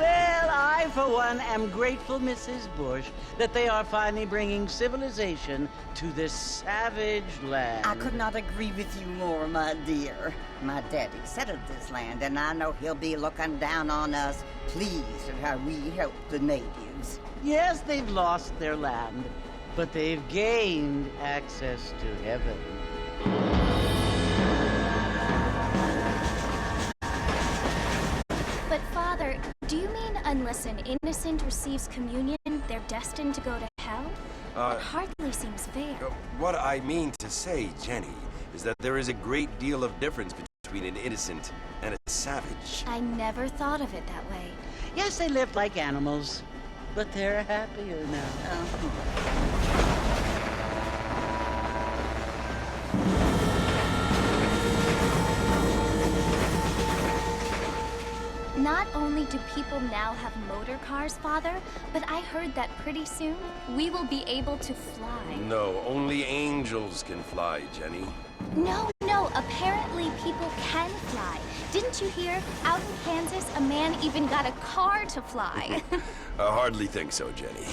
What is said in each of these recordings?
Well, I, for one, am grateful, Mrs. Bush, that they are finally bringing civilization to this savage land. I could not agree with you more, my dear. My daddy settled this land, and I know he'll be looking down on us, pleased at how we help the natives. Yes, they've lost their land, but they've gained access to heaven. But, Father, do you mean unless an innocent receives communion, they're destined to go to hell? That hardly seems fair. What I mean to say, Jenny, is that there is a great deal of difference between an innocent and a savage. I never thought of it that way. Yes, they live like animals, but they're happier now. Not only do people now have motor cars, Father, but I heard that pretty soon we will be able to fly. No, only angels can fly, Jenny. No, apparently people can fly. Didn't you hear? Out in Kansas, a man even got a car to fly. I hardly think so, Jenny.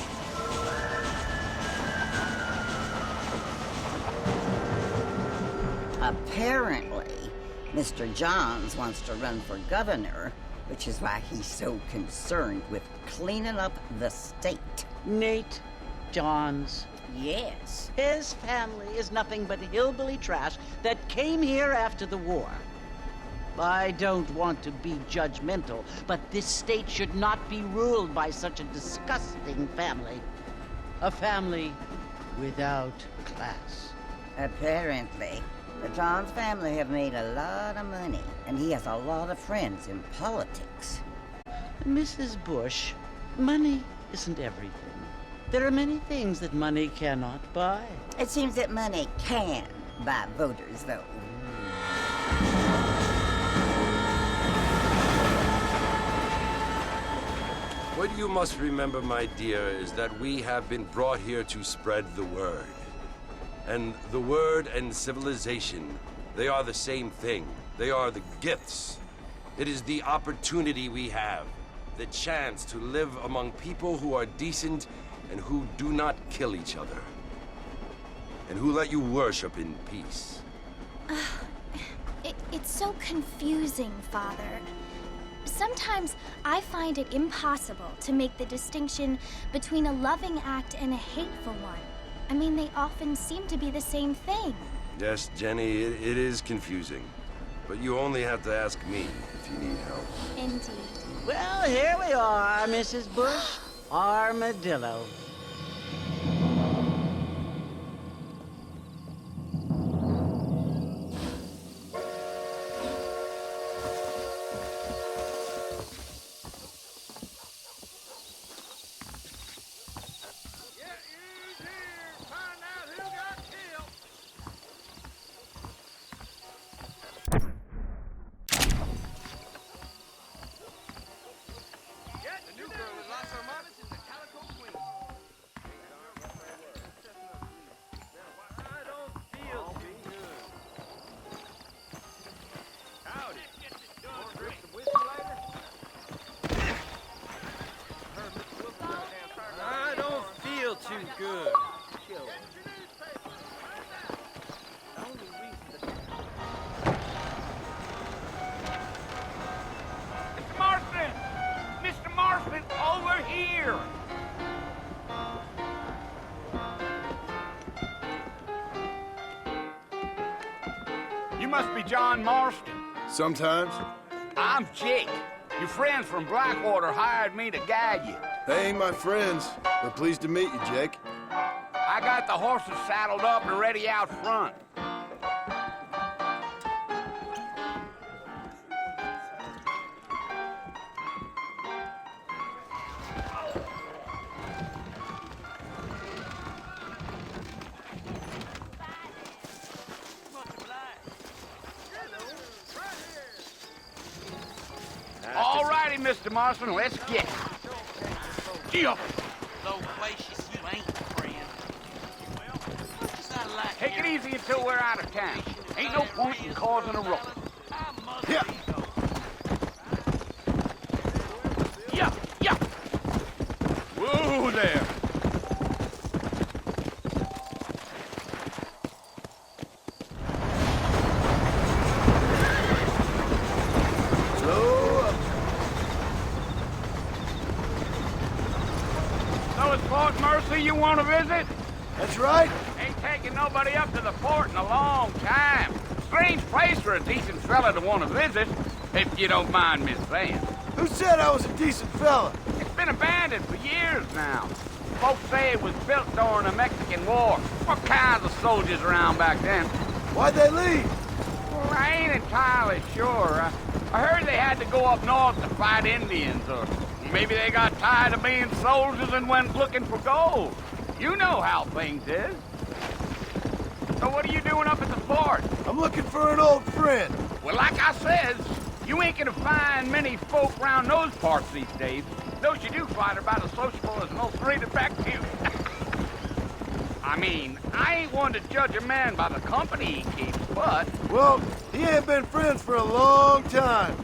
Apparently, Mr. Johns wants to run for governor, which is why he's so concerned with cleaning up the state. Nate Johns. Yes. His family is nothing but hillbilly trash that came here after the war. I don't want to be judgmental, but this state should not be ruled by such a disgusting family. A family without class. Apparently. The Johns family have made a lot of money, and he has a lot of friends in politics. Mrs. Bush, money isn't everything. There are many things that money cannot buy. It seems that money can buy voters, though. What you must remember, my dear, is that we have been brought here to spread the word. And the word and civilization, they are the same thing. They are the gifts. It is the opportunity we have, the chance to live among people who are decent and who do not kill each other, and who let you worship in peace. It's so confusing, Father. Sometimes I find it impossible to make the distinction between a loving act and a hateful one. I mean, they often seem to be the same thing. Yes, Jenny, it is confusing. But you only have to ask me if you need help. Indeed. Well, here we are, Mrs. Bush. Armadillo. Too good. Mr. Marston! Mr. Marston, over here! You must be John Marston. Sometimes. I'm Jake. Your friends from Blackwater hired me to guide you. They ain't my friends, but pleased to meet you, Jake. I got the horses saddled up and ready out front. All righty, Mr. Marston, let's get it. Low Loquacious, you ain't, friend. Take it easy until we're out of town. Ain't no point in causing a ruckus. Yeah. Yeah. it's Fort Mercy you want to visit? That's right. Ain't taking nobody up to the fort in a long time. Strange place for a decent fella to want to visit, if you don't mind me saying. Who said I was a decent fella? It's been abandoned for years now. Folks say it was built during the Mexican War. What kinds of soldiers around back then? Why'd they leave? Well, I ain't entirely sure. I heard they had to go up north to fight Indians, or maybe they got tired of being soldiers and went looking for gold. You know how things is. So what are you doing up at the fort? I'm looking for an old friend. Well, like I says, you ain't gonna find many folk around those parts these days. Those you do find are about as sociable as most read effective. I mean, I ain't one to judge a man by the company he keeps, but... Well, he ain't been friends for a long time.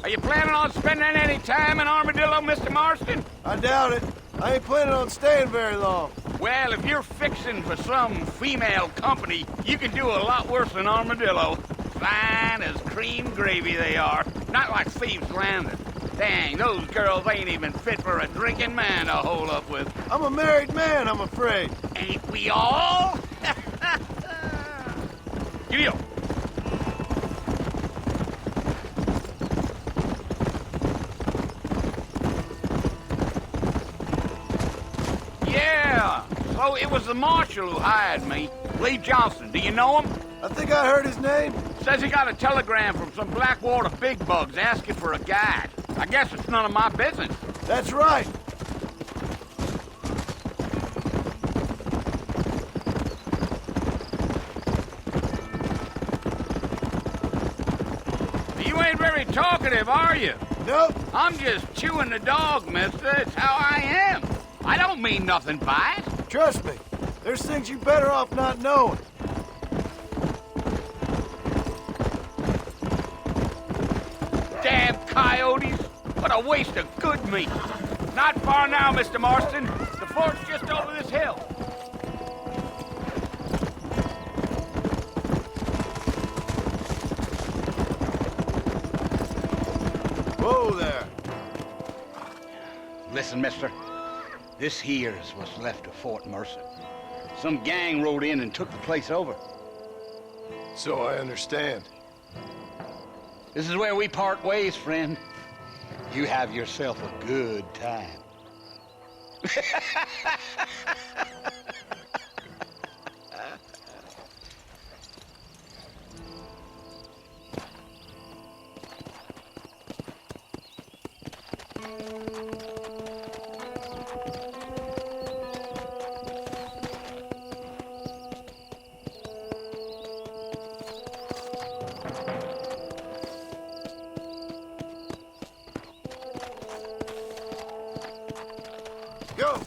Are you planning on spending any time in Armadillo, Mr. Marston? I doubt it. I ain't planning on staying very long. Well, if you're fixing for some female company, you can do a lot worse than Armadillo. Fine as cream gravy they are. Not like Thieves' Landing. Dang, those girls ain't even fit for a drinking man to hole up with. I'm a married man, I'm afraid. Ain't we all? Giddy up. Yeah, so it was the marshal who hired me. Lee Johnson, do you know him? I think I heard his name. Says he got a telegram from some Blackwater big bugs asking for a guide. I guess it's none of my business. That's right. You ain't very talkative, are you? Nope. I'm just chewing the dog, mister. It's how I am. I don't mean nothing by it. Trust me. There's things you better off not knowing. Damn coyotes. What a waste of good meat. Not far now, Mr. Marston. The fort's just over this hill. Whoa there. Listen, mister. This here's what's left of Fort Mercer. Some gang rode in and took the place over. So I understand. This is where we part ways, friend. You have yourself a good time. Go!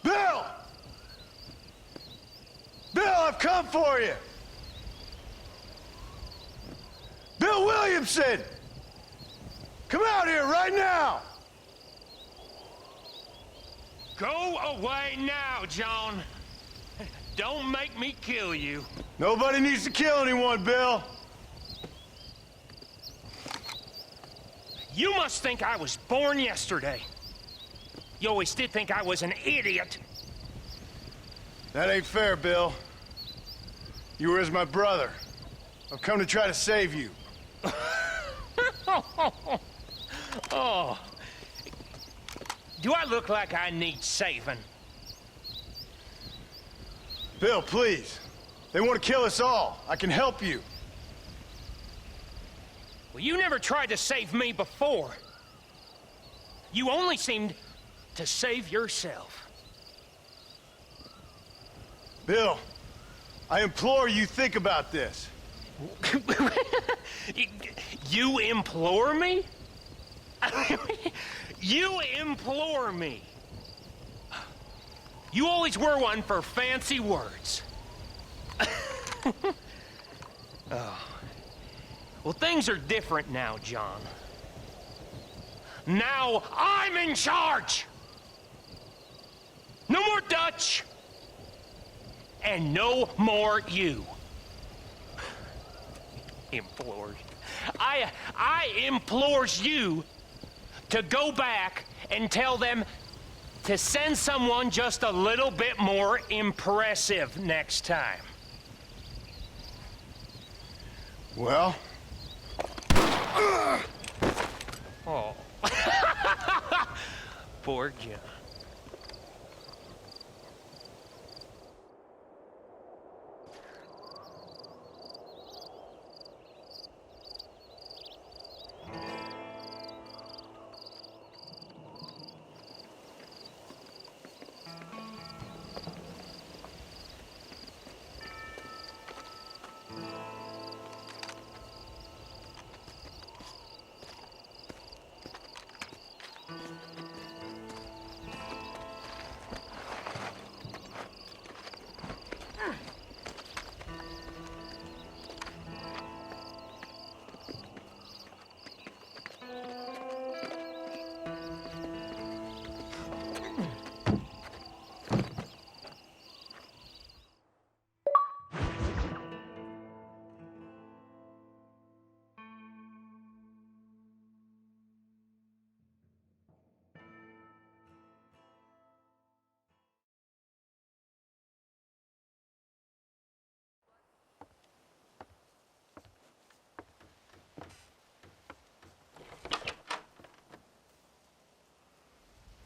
Bill! Bill, I've come for you! Bill Williamson! Come out here right now! Go away now, John. Don't make me kill you. Nobody needs to kill anyone, Bill. You must think I was born yesterday. You always did think I was an idiot. That ain't fair, Bill. You were as my brother. I've come to try to save you. Oh. Do I look like I need saving? Bill, please. They want to kill us all. I can help you. Well, you never tried to save me before. You only seemed to save yourself. Bill, I implore you think about this. You implore me? You implore me? You always were one for fancy words. Oh. Well, things are different now, John. Now I'm in charge! No more Dutch! And no more you. Implores. I implores you to go back and tell them to send someone just a little bit more impressive next time. Well? Oh. Poor John.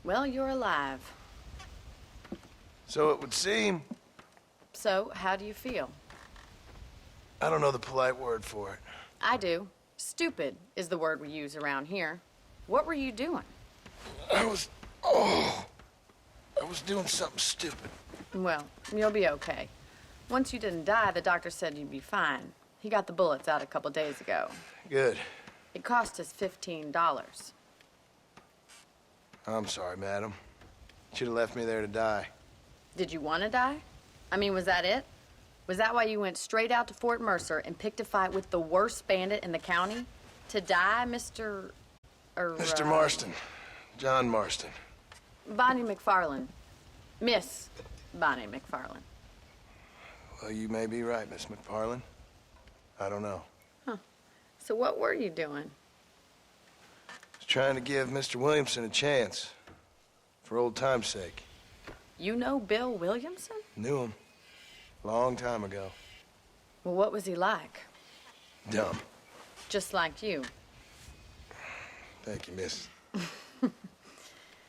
Well, you're alive. So it would seem. So, how do you feel? I don't know the polite word for it. I do. Stupid is the word we use around here. What were you doing? I was doing something stupid. Well, you'll be okay. Once you didn't die, the doctor said you'd be fine. He got the bullets out a couple days ago. Good. It cost us $15. I'm sorry, madam. Should have left me there to die. Did you want to die? I mean, was that it? Was that why you went straight out to Fort Mercer and picked a fight with the worst bandit in the county? To die, Mr. Mr. Marston. John Marston. Bonnie McFarlane. Miss Bonnie McFarlane. Well, you may be right, Miss McFarlane. I don't know. Huh. So what were you doing? I was trying to give Mr. Williamson a chance. For old time's sake. You know Bill Williamson? Knew him. Long time ago. Well, what was he like? Dumb. Just like you. Thank you, miss.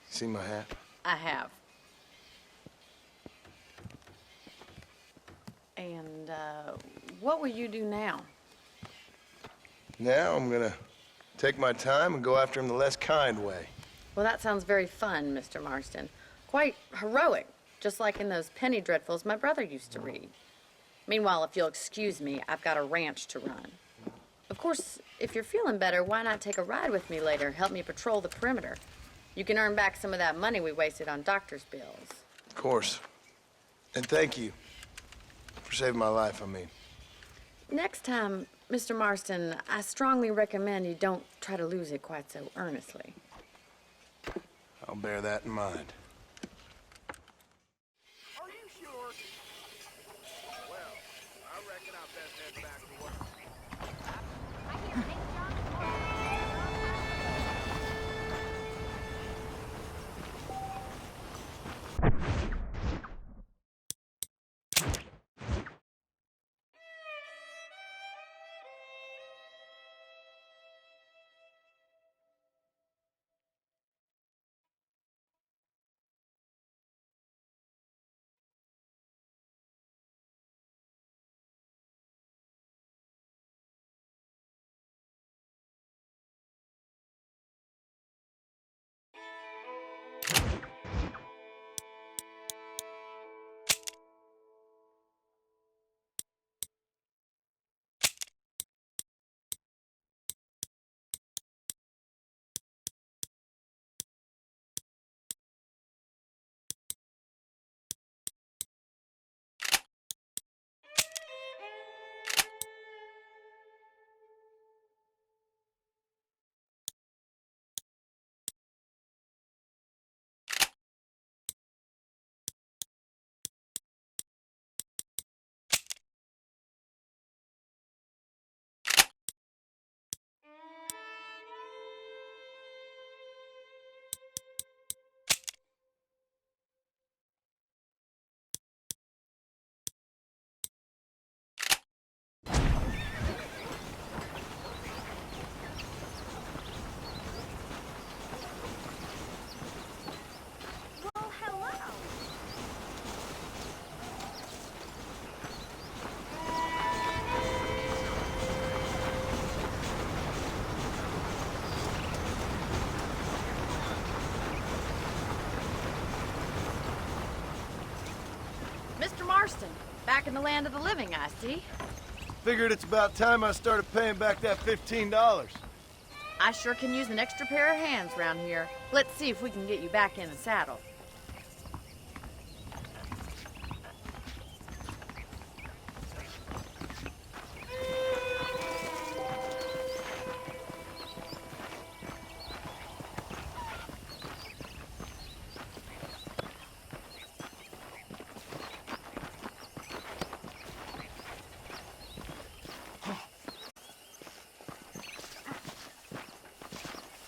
See my hat? I have. And, what will you do now? Now I'm gonna take my time and go after him the less kind way. Well, that sounds very fun, Mr. Marston. Quite heroic, just like in those penny dreadfuls my brother used to read. Meanwhile, if you'll excuse me, I've got a ranch to run. Of course, if you're feeling better, why not take a ride with me later? Help me patrol the perimeter. You can earn back some of that money we wasted on doctor's bills. Of course. And thank you for saving my life, I mean. Next time, Mr. Marston, I strongly recommend you don't try to lose it quite so earnestly. I'll bear that in mind. Marston. Back in the land of the living, I see. Figured it's about time I started paying back that $15. I sure can use an extra pair of hands around here. Let's see if we can get you back in the saddle.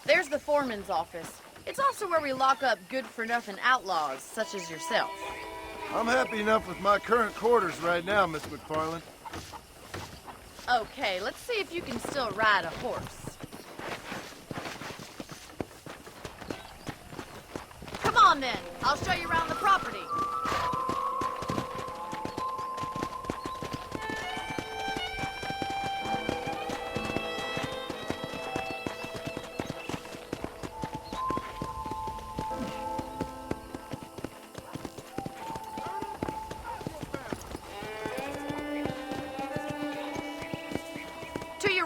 There's the foreman's office. It's also where we lock up good-for-nothing outlaws, such as yourself. I'm happy enough with my current quarters right now, Miss McFarland. Okay, let's see if you can still ride a horse. Come on, then. I'll show you around the property.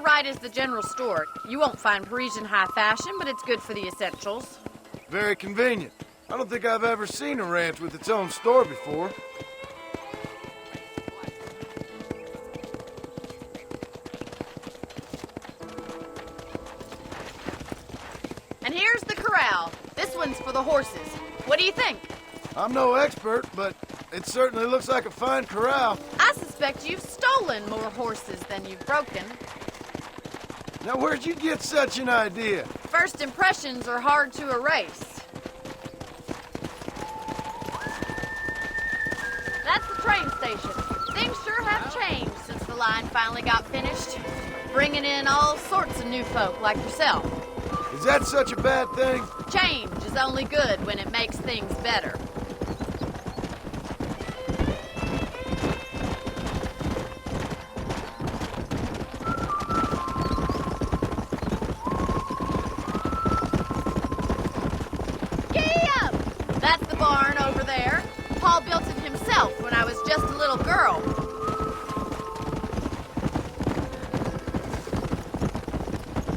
Right is the general store. You won't find Parisian high fashion, but it's good for the essentials. Very convenient. I don't think I've ever seen a ranch with its own store before. And here's the corral. This one's for the horses. What do you think? I'm no expert, but it certainly looks like a fine corral. I suspect you've stolen more horses than you've broken. Now, where'd you get such an idea? First impressions are hard to erase. That's the train station. Things sure have changed since the line finally got finished. Bringing in all sorts of new folk like yourself. Is that such a bad thing? Change is only good when it makes things better. Paul built it himself when I was just a little girl.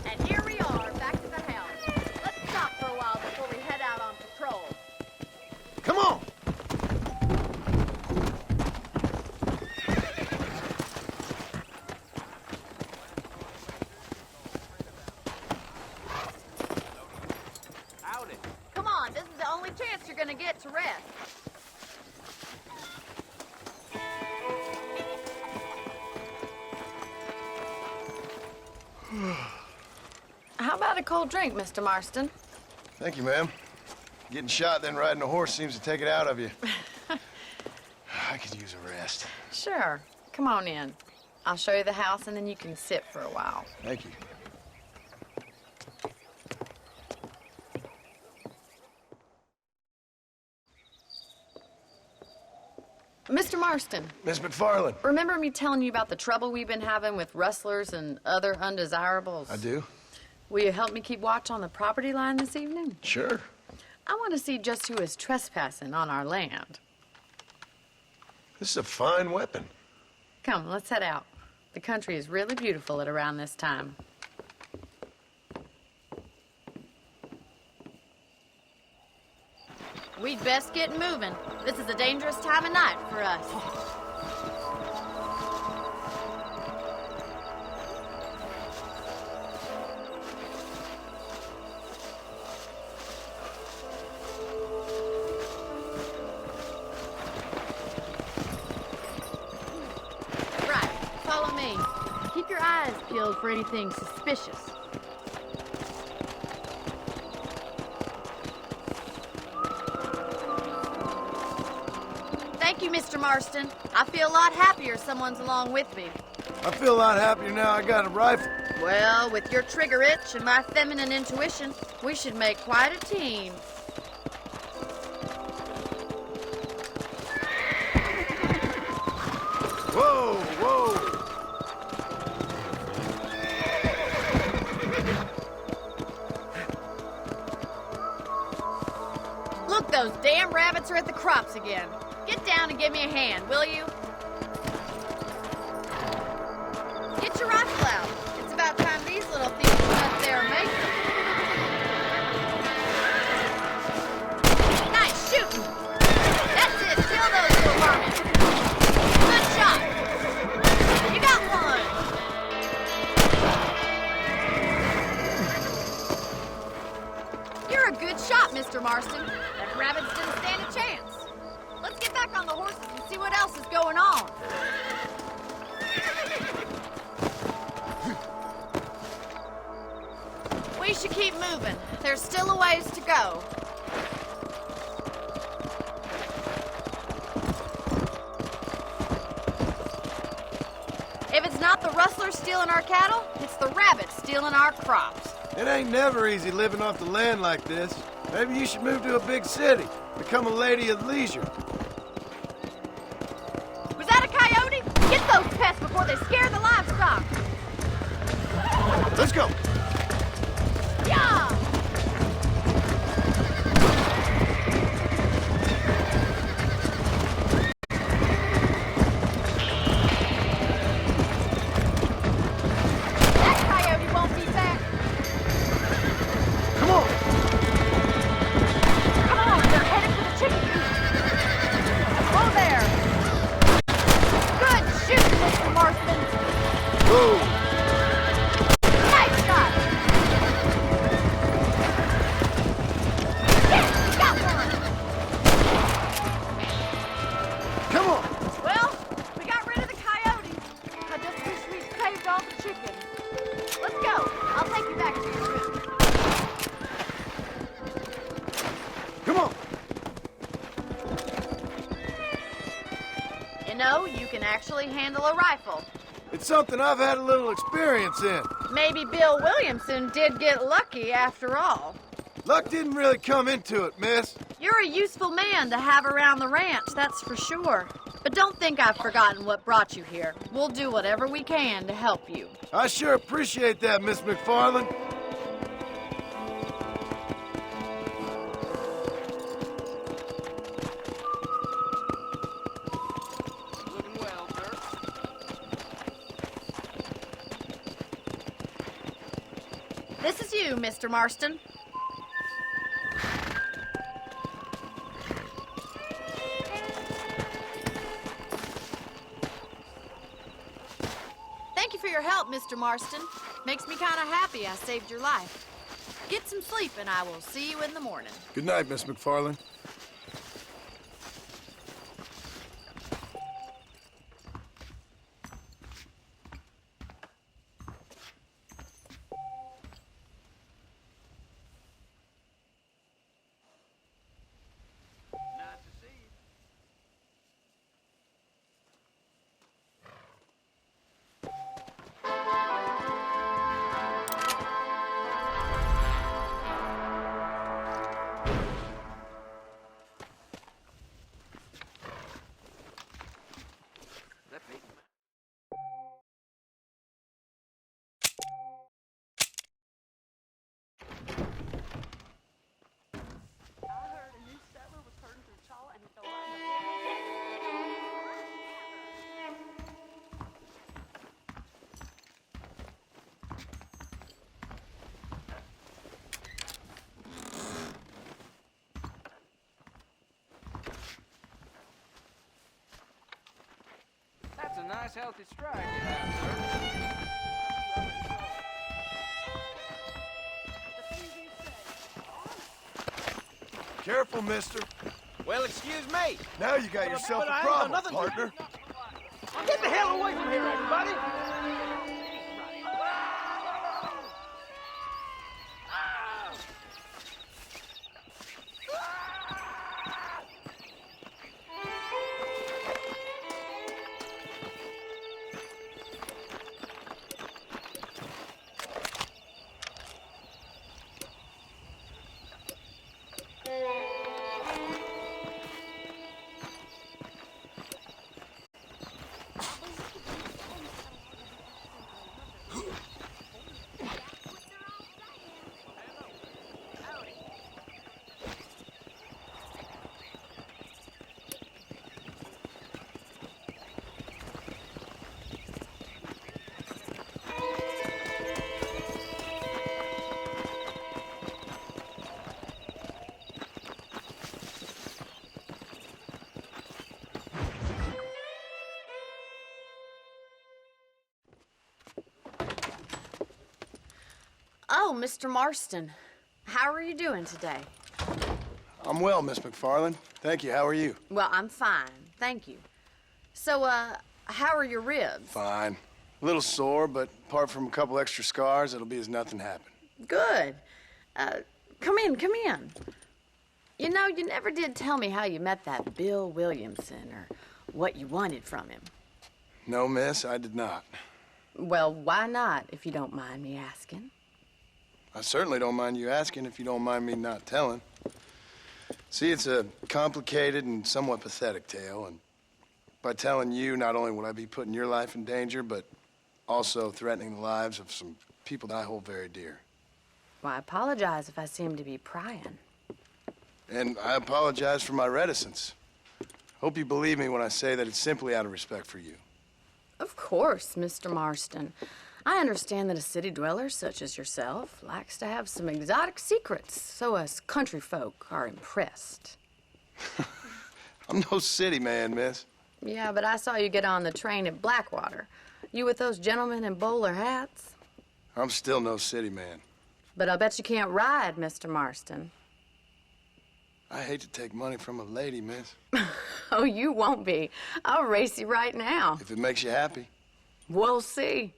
And here we are, back to the house. Let's stop for a while before we head out on patrol. Come on! Howdy. Come on, this is the only chance you're gonna get to rest. How about a cold drink, Mr. Marston? Thank you, ma'am. Getting shot, then riding a horse seems to take it out of you. I could use a rest. Sure. Come on in. I'll show you the house, and then you can sit for a while. Thank you. Mr. Marston. Miss McFarland. Remember me telling you about the trouble we've been having with rustlers and other undesirables? I do. Will you help me keep watch on the property line this evening? Sure. I want to see just who is trespassing on our land. This is a fine weapon. Come, let's head out. The country is really beautiful at around this time. We'd best get moving. This is a dangerous time of night for us. Right, follow me. Keep your eyes peeled for anything suspicious. Thank you, Mr. Marston. I feel a lot happier someone's along with me. I feel a lot happier now I got a rifle. Well, with your trigger itch and my feminine intuition, we should make quite a team. Whoa, whoa. Look, those damn rabbits are at the crops again. Get down and give me a hand, will you? Get your rifle out. It's about time these little thieves met their maker. Nice shooting. That's it. Kill those little vermin. Good shot. You got one. You're a good shot, Mr. Marston. Them rabbits didn't stand a chance. Let's get back on the horses and see what else is going on. We should keep moving. There's still a ways to go. If it's not the rustlers stealing our cattle, it's the rabbits stealing our crops. It ain't never easy living off the land like this. Maybe you should move to a big city. Become a lady of leisure. Was that a coyote? Get those pests before they scare the livestock. Let's go. Yeah! That coyote won't be back. Come on. Come on, they're headed for the chicken coop. Whoa there. Good shooting, Mr. Marston. Whoa. Nice shot. Yes, got one. Come on. Well, we got rid of the coyotes. I just wish we'd saved all the chickens. Let's go. I'll take you back to your room. Come on. You know, you can actually handle a rifle. It's something I've had a little experience in. Maybe Bill Williamson did get lucky after all. Luck didn't really come into it, miss. You're a useful man to have around the ranch, that's for sure. But don't think I've forgotten what brought you here. We'll do whatever we can to help you. I sure appreciate that, Miss McFarland. Looking well, sir. This is you, Mr. Marston. Thank you for your help, Mr. Marston. Makes me kind of happy I saved your life. Get some sleep and I will see you in the morning. Good night, Miss McFarland. Nice to see you. That beats me. That's a nice healthy stride you have, sir. Careful, mister. Well, excuse me. Now you got yourself a problem, partner. Get the hell away from here, everybody. So, Mr. Marston, how are you doing today? I'm well, Miss McFarland. Thank you. How are you? Well, I'm fine, thank you. So, how are your ribs? Fine. A little sore, but apart from a couple extra scars, it'll be as nothing happened. Good. Come in, come in. You know, you never did tell me how you met that Bill Williamson or what you wanted from him. No, miss, I did not. Well, why not, if you don't mind me asking? I certainly don't mind you asking if you don't mind me not telling. See, it's a complicated and somewhat pathetic tale, and by telling you, not only would I be putting your life in danger, but also threatening the lives of some people that I hold very dear. Well, I apologize if I seem to be prying. And I apologize for my reticence. Hope you believe me when I say that it's simply out of respect for you. Of course, Mr. Marston. I understand that a city dweller such as yourself likes to have some exotic secrets, so us country folk are impressed. I'm no city man, miss. Yeah, but I saw you get on the train at Blackwater. You with those gentlemen in bowler hats? I'm still no city man. But I'll bet you can't ride, Mr. Marston. I hate to take money from a lady, miss. Oh, you won't be. I'll race you right now. If it makes you happy. We'll see.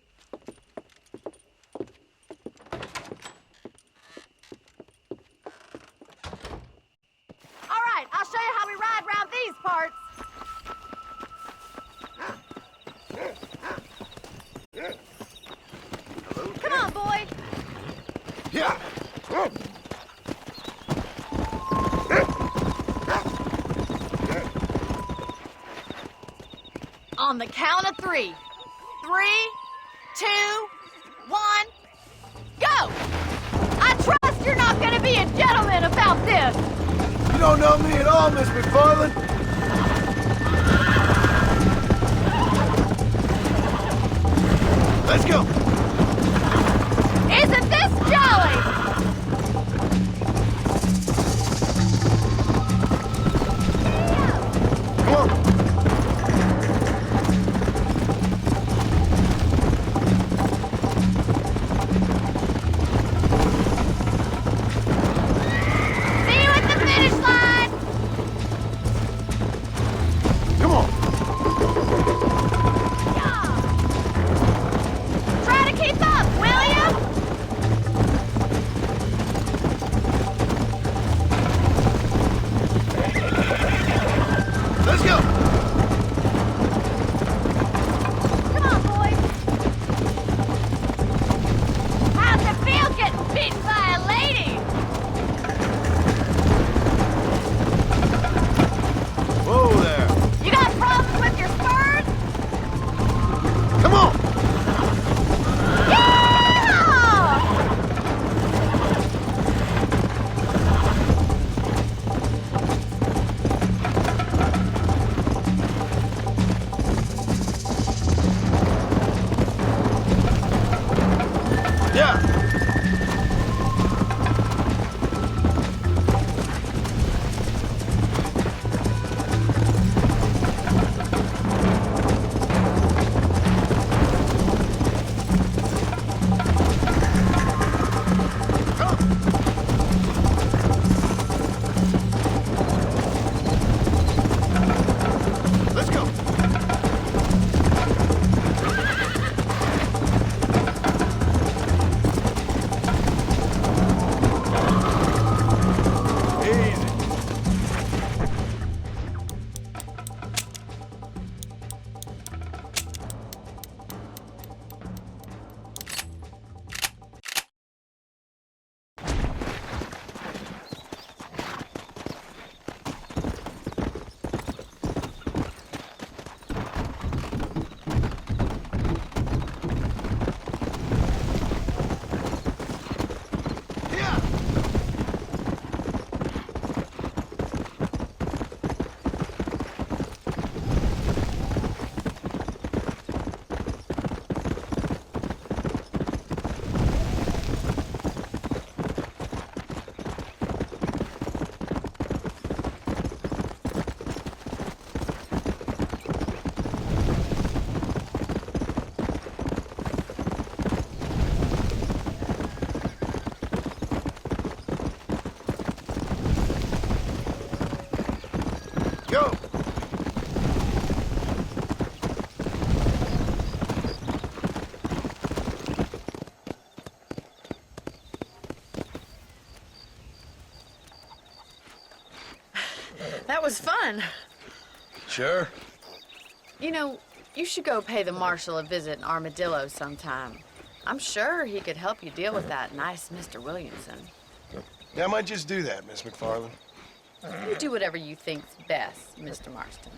All right, I'll show you how we ride around these parts. Come on, boy. Yeah. On the count of 3. 3, 2, 1, go! I trust you're not gonna be a gentleman about this. You don't know me at all, Miss McFarland. Let's go. Isn't this jolly? Come on. See you at the finish line. Come on. Yeah. Try to keep up, will you? Go! That was fun. Sure. You know, you should go pay the marshal a visit in Armadillo sometime. I'm sure he could help you deal with that nice Mr. Williamson. Yeah, I might just do that, Miss McFarland. You do whatever you think's best, Mr. Marston.